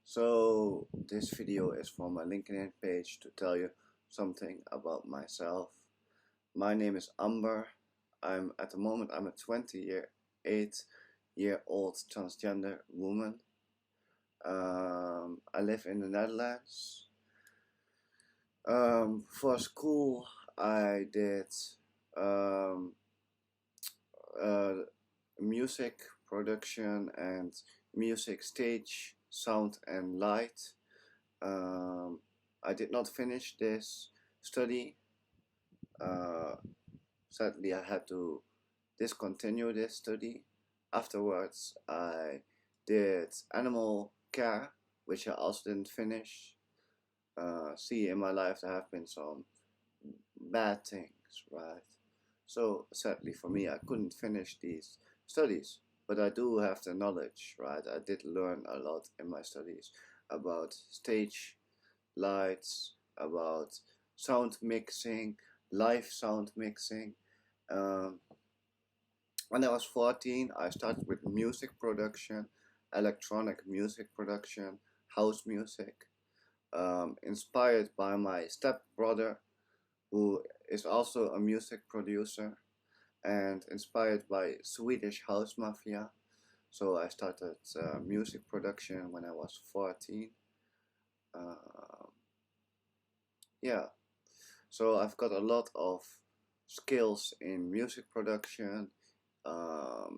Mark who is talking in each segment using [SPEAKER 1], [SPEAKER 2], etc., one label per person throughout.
[SPEAKER 1] So this video is for my LinkedIn page to tell you something about myself. My name is Amber. At the moment I'm a 28-year-old transgender woman. I live in the Netherlands. For school I did um, uh, music production and music stage, sound and light. Um, I did not finish this study. Uh, Sadly, I had to discontinue this study. Afterwards, I did animal care, which I also didn't finish. See, in my life, there have been some bad things, right? So, sadly for me, I couldn't finish these studies, but I do have the knowledge, right? I did learn a lot in my studies about stage lights, about sound mixing, live sound mixing. Um, when I was 14, I started with music production, electronic music production, house music, inspired by my stepbrother, who is also a music producer, and inspired by Swedish house mafia. So I started music production when I was 14. Uh, yeah, So I've got a lot of skills in music production,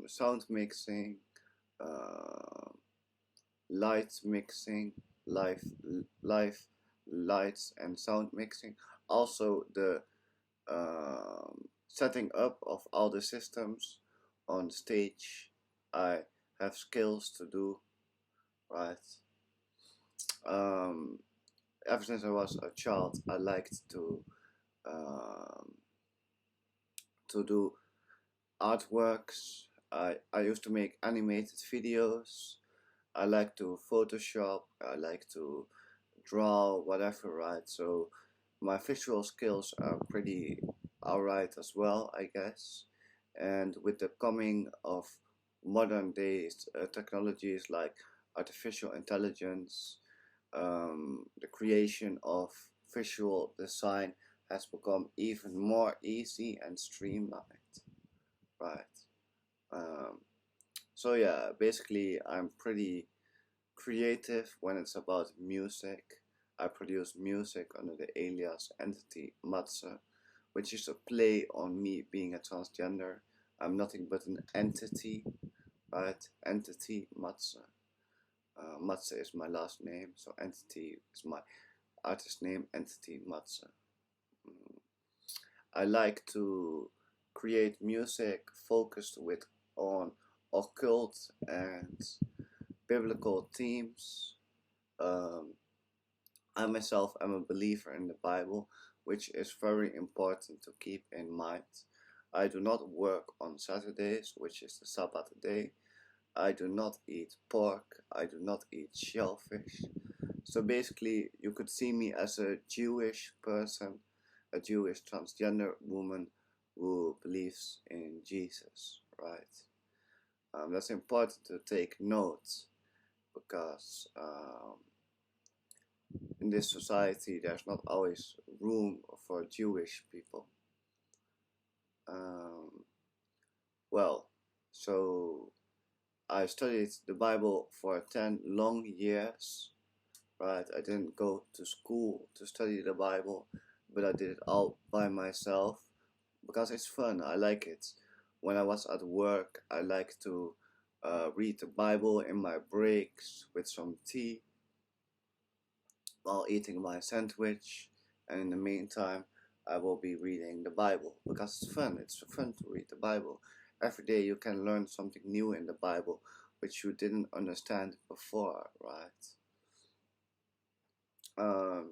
[SPEAKER 1] sound mixing, uh, light mixing, live, live lights and sound mixing. Also the setting up of all the systems on stage. I have skills to do, right? Um, Ever since I was a child, I liked um, to do artworks. I used to make animated videos. I like to Photoshop. I like to draw, whatever, right? So my visual skills are pretty alright as well, I guess. And with the coming of modern days technologies like artificial intelligence, the creation of visual design has become even more easy and streamlined, right? Um, so yeah, basically I'm pretty creative when it's about music. I produce music under the alias entity Matse, which is a play on me being a transgender. I'm nothing but an entity, right? Entity Matse. Matse is my last name, so entity is my artist name, entity Matse. Mm. I like to create music focused with on occult and biblical themes. Um, I myself am a believer in the Bible, which is very important to keep in mind. I do not work on Saturdays, which is the Sabbath day. I do not eat pork. I do not eat shellfish. So basically, you could see me as a Jewish person, a Jewish transgender woman who believes in Jesus, right? That's important to take note because in this society there's not always room for Jewish people. Um, well, so I studied the Bible for 10 long years, right? I didn't go to school to study the Bible, but I did it all by myself because it's fun. I like it. When I was at work, I like to read the Bible in my breaks with some tea while eating my sandwich, and in the meantime I will be reading the Bible because it's fun. It's fun to read the Bible. Every day you can learn something new in the Bible which you didn't understand before, right?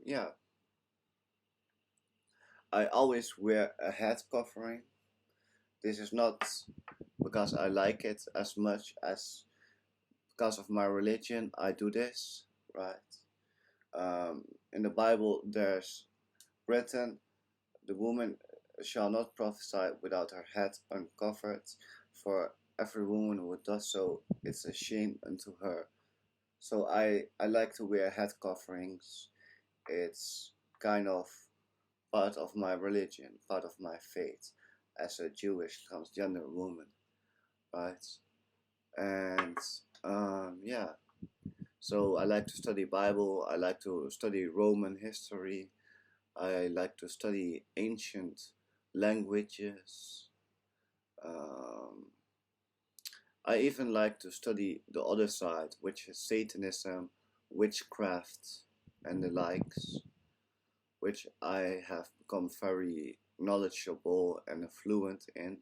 [SPEAKER 1] Yeah, I always wear a head covering. This is not because I like it as much as because of my religion. I do this, right? In the Bible there's written, the woman shall not prophesy without her head uncovered, for every woman who does so is a shame unto her. So I like to wear head coverings. It's kind of part of my religion, part of my faith as a Jewish transgender woman, right? And yeah, so I like to study Bible. I like to study Roman history. I like to study ancient languages. Um, I even like to study the other side, which is Satanism, witchcraft, and the likes, which I have become very knowledgeable and fluent in.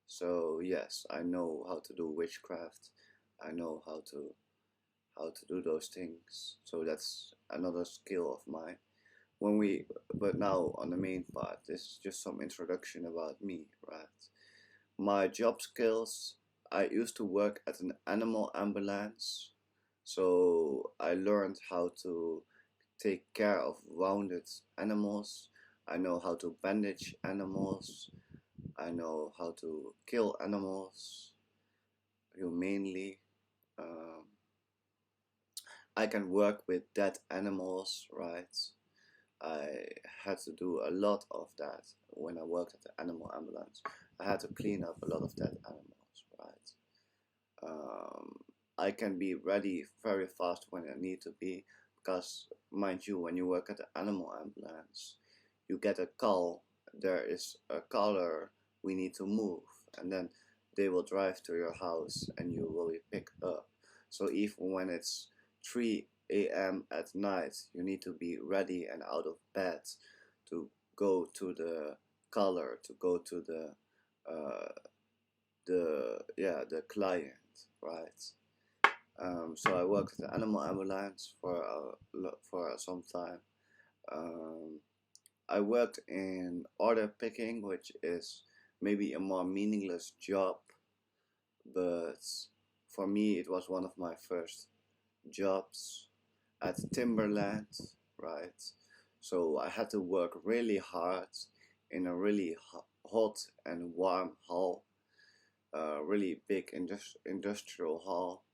[SPEAKER 1] So yes, I know how to do witchcraft. I know how to do those things. So that's another skill of mine. When we but now on the main part, this is just some introduction about me, right? My job skills, I used to work at an animal ambulance, so I learned how to take care of wounded animals. I know how to bandage animals. I know how to kill animals humanely. Um, I can work with dead animals, right? I had to do a lot of that when I worked at the animal ambulance. I had to clean up a lot of dead animals, right? Um, I can be ready very fast when I need to be because, mind you, when you work at the animal ambulance, you get a call. There is a caller we need to move, and then they will drive to your house and you will be picked up. So even when it's 3 a.m. at night, you need to be ready and out of bed to go to the caller, to go to uh, the client, right? So I worked at the animal ambulance for some time. Um, I worked in order picking, which is maybe a more meaningless job, but for me it was one of my first jobs at Timberland, right? So I had to work really hard in a really hot and warm hall, really big industrial hall.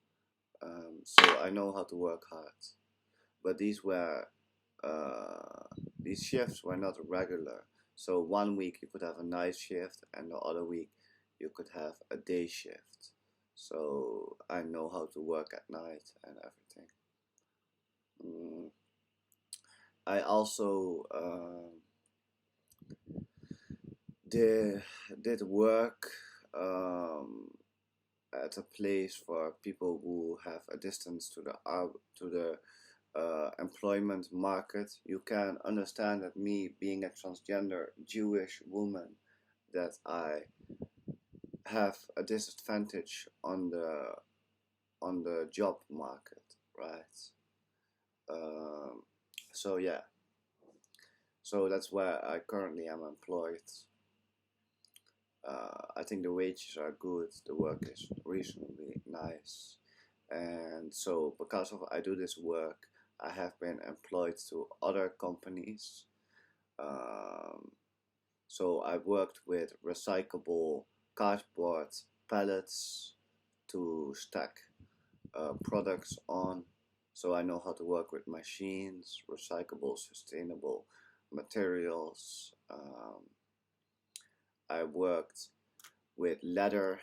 [SPEAKER 1] So I know how to work hard, but uh, these shifts were not regular. So one week you could have a night shift, and the other week you could have a day shift. So I know how to work at night and everything. Mm, I also did did work um, at a place for people who have a distance to the employment market. You can understand that me being a transgender Jewish woman, that I have a disadvantage on the job market, right? Um, so yeah, so that's where I currently am employed. I think the wages are good, the work is reasonably nice, and so because of I do this work, I have been employed to other companies. Um, so I worked with recyclable cardboard pallets to stack products on. So I know how to work with machines, recyclable, sustainable materials. I worked with leather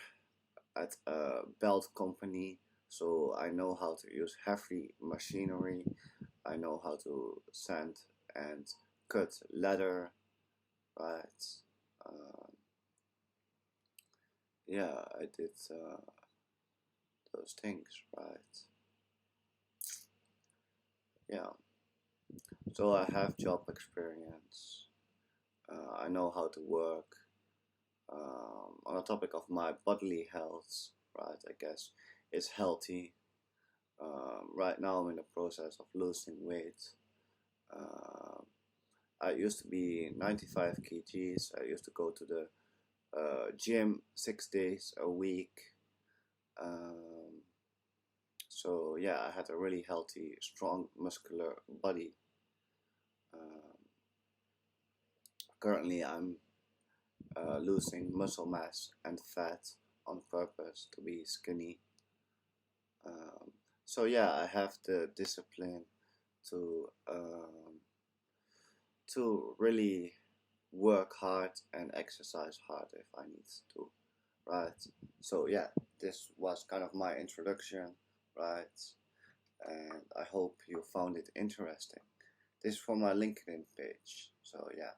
[SPEAKER 1] at a belt company, so I know how to use heavy machinery. I know how to sand and cut leather, right? Um, yeah, I did those things, right? Yeah, so I have job experience. I know how to work. On the topic of my bodily health, right? I guess it's healthy. Right now, I'm in the process of losing weight. Um, I used to be 95 kgs. I used to go to the gym 6 days a week. Um, so yeah, I had a really healthy, strong, muscular body. Um, Currently, I'm losing muscle mass and fat on purpose to be skinny. Um, So yeah, I have the discipline to really work hard and exercise hard if I need to, right? So yeah, this was kind of my introduction, right? And I hope you found it interesting. This is for my LinkedIn page. So yeah.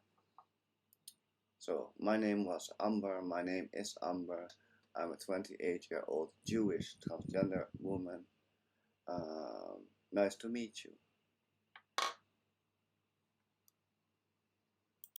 [SPEAKER 1] So my name was Amber. My name is Amber. I'm a 28-year-old Jewish transgender woman. Nice to meet you.